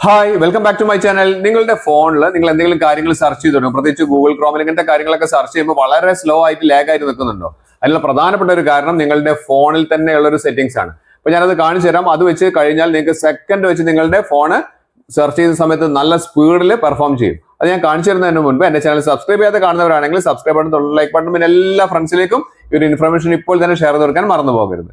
Hi welcome back to my channel. നിങ്ങളുടെ ഫോണിൽ നിങ്ങൾ എന്തെങ്കിലും കാര്യങ്ങൾ സെർച്ച് ചെയ്തിട്ടുണ്ടോ? പ്രത്യേകിച്ച് ഗൂഗിൾ ക്രോമിൽ ഇങ്ങനത്തെ കാര്യങ്ങളൊക്കെ സെർച്ച് ചെയ്യുമ്പോൾ വളരെ സ്ലോ ആയിട്ട് ലാഗ് ആയിട്ട് നിൽക്കുന്നുണ്ടോ? അതിനുള്ള പ്രധാനപ്പെട്ട ഒരു കാരണം നിങ്ങളുടെ ഫോണിൽ തന്നെയുള്ള ഒരു സെറ്റിംഗ്സ് ആണ്. അപ്പൊ ഞാനത് കാണിച്ചു തരാം. അത് വെച്ച് കഴിഞ്ഞാൽ നിങ്ങൾക്ക് സെക്കൻഡ് വെച്ച് നിങ്ങളുടെ ഫോണ് സെർച്ച് ചെയ്യുന്ന സമയത്ത് നല്ല സ്പീഡിൽ പെർഫോം ചെയ്യും. അത് ഞാൻ കാണിച്ചു തരുന്നതിന് മുൻപ് എന്റെ ചാനൽ സബ്സ്ക്രൈബ് ചെയ്യാതെ കാണുന്നവരാണെങ്കിൽ സബ്സ്ക്രൈബ് ബട്ടൺ, ലൈക്ക് ബട്ടൺ, പിന്നെ എല്ലാ ഫ്രണ്ട്സിലേക്കും ഈ ഒരു ഇൻഫർമേഷൻ ഇപ്പോൾ തന്നെ ഷെയർ ചെയ്ത് കൊടുക്കാൻ മറന്നു പോകരുത്.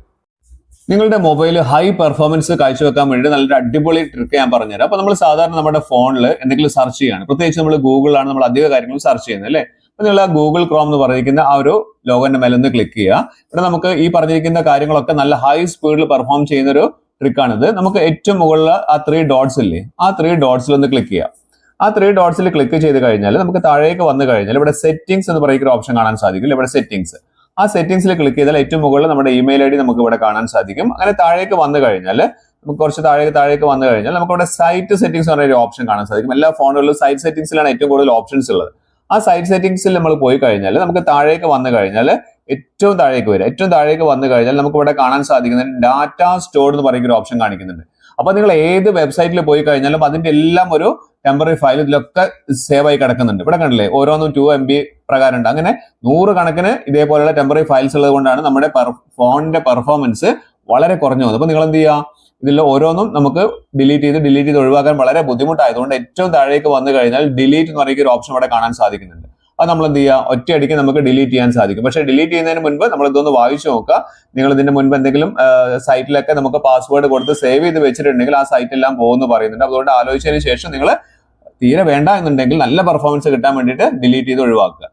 നിങ്ങളുടെ മൊബൈൽ ഹൈ പെർഫോമൻസ് കാഴ്ചവെക്കാൻ വേണ്ടി നല്ലൊരു അടിപൊളി ട്രിക്ക് ഞാൻ പറഞ്ഞുതരാം. അപ്പൊ നമ്മൾ സാധാരണ നമ്മുടെ ഫോണിൽ എന്തെങ്കിലും സെർച്ച് ചെയ്യാണ്, പ്രത്യേകിച്ച് നമ്മൾ ഗൂഗിളിലാണ് നമ്മൾ അധിക കാര്യങ്ങൾ സെർച്ച് ചെയ്യുന്നത് അല്ലേ. അപ്പൊ നിങ്ങൾ ആ ഗൂഗിൾ ക്രോം എന്ന് പറഞ്ഞിരിക്കുന്ന ആ ഒരു ലോഗോന്റെ മേലെ ഒന്ന് ക്ലിക്ക് ചെയ്യുക. ഇവിടെ നമുക്ക് ഈ പറഞ്ഞിരിക്കുന്ന കാര്യങ്ങളൊക്കെ നല്ല ഹൈ സ്പീഡിൽ പെർഫോം ചെയ്യുന്ന ഒരു ട്രിക്കാണിത്. നമുക്ക് ഏറ്റവും മുകളിൽ ആ 3 ഡോട്ട്സ് ഇല്ലേ, ആ 3 ഡോട്ട്സിൽ ഒന്ന് ക്ലിക്ക് ചെയ്യാം. ആ 3 ഡോട്ട്സിൽ ക്ലിക്ക് ചെയ്ത് കഴിഞ്ഞാൽ നമുക്ക് താഴേക്ക് വന്നു കഴിഞ്ഞാൽ ഇവിടെ സെറ്റിംഗ്സ് എന്ന് പറയുന്ന ഒരു ഓപ്ഷൻ കാണാൻ സാധിക്കും. ഇവിടെ സെറ്റിംഗ്സ്, ആ സെറ്റിംഗ്സിൽ ക്ലിക്ക് ചെയ്താൽ ഏറ്റവും മുകളിൽ നമ്മുടെ ഇമെയിൽ ഐ ഡി നമുക്ക് ഇവിടെ കാണാൻ സാധിക്കും. അങ്ങനെ താഴേക്ക് വന്നു കഴിഞ്ഞാൽ നമുക്ക് കുറച്ച് താഴേക്ക് വന്നു കഴിഞ്ഞാൽ നമുക്ക് ഇവിടെ സൈറ്റ് സെറ്റിംഗ്സ് എന്ന് പറയുന്ന ഒരു ഓപ്ഷൻ കാണാൻ സാധിക്കും. എല്ലാ ഫോണുകളിലും സൈറ്റ് സെറ്റിംഗ്സിലാണ് ഏറ്റവും കൂടുതൽ ഓപ്ഷൻസ് ഉള്ളത്. ആ സൈറ്റ് സെറ്റിംഗ്സിൽ നമ്മൾ പോയി കഴിഞ്ഞാൽ നമുക്ക് താഴേക്ക് വന്നു കഴിഞ്ഞാൽ ഏറ്റവും താഴേക്ക് വന്നു കഴിഞ്ഞാൽ നമുക്ക് ഇവിടെ കാണാൻ സാധിക്കുന്നത് ഡാറ്റ സ്റ്റോർഡ് എന്ന് പറയുന്ന ഒരു ഓപ്ഷൻ കാണിക്കുന്നുണ്ട്. അപ്പൊ നിങ്ങൾ ഏത് വെബ്സൈറ്റിൽ പോയി കഴിഞ്ഞാലും അതിന്റെ എല്ലാം ഒരു ടെമ്പററി ഫയൽ ഇതിലൊക്കെ സേവ് ആയി കിടക്കുന്നുണ്ട്. ഇവിടെ കണ്ടില്ലേ, ഓരോന്നും 2 MB പ്രകാരം ഉണ്ട്. അങ്ങനെ 100 കണക്കിന് ഇതേപോലെയുള്ള ടെമ്പററി ഫയൽസ് ഉള്ളത് കൊണ്ടാണ് നമ്മുടെ ഫോണിന്റെ പെർഫോമൻസ് വളരെ കുറഞ്ഞു പോകുന്നത്. അപ്പൊ നിങ്ങൾ എന്ത് ചെയ്യുക, ഇതിൽ ഓരോന്നും നമുക്ക് ഡിലീറ്റ് ചെയ്ത് ഒഴിവാക്കാൻ വളരെ ബുദ്ധിമുട്ടായതുകൊണ്ട് ഏറ്റവും താഴേക്ക് വന്നു കഴിഞ്ഞാൽ ഡിലീറ്റ് എന്ന് പറയുന്ന ഒരു ഓപ്ഷൻ ഇവിടെ കാണാൻ സാധിക്കുന്നുണ്ട്. അത് നമ്മൾ എന്ത് ചെയ്യുക, ഒറ്റയടിക്ക് നമുക്ക് ഡിലീറ്റ് ചെയ്യാൻ സാധിക്കും. പക്ഷേ ഡിലീറ്റ് ചെയ്യുന്നതിന് മുൻപ് നമ്മൾ ഇതൊന്ന് വായിച്ചു നോക്കുക. നിങ്ങൾ ഇതിന്റെ മുൻപ് എന്തെങ്കിലും സൈറ്റിലൊക്കെ നമുക്ക് പാസ്വേഡ് കൊടുത്ത് സേവ് ചെയ്ത് വെച്ചിട്ടുണ്ടെങ്കിൽ ആ സൈറ്റ് എല്ലാം പോകുമെന്ന് പറയുന്നുണ്ട്. അതുകൊണ്ട് ആലോചിച്ചതിന് ശേഷം നിങ്ങൾ തീരെ വേണ്ട എന്നുണ്ടെങ്കിൽ നല്ല പെർഫോമൻസ് കിട്ടാൻ വേണ്ടിയിട്ട് ഡിലീറ്റ് ചെയ്ത് ഒഴിവാക്കുക.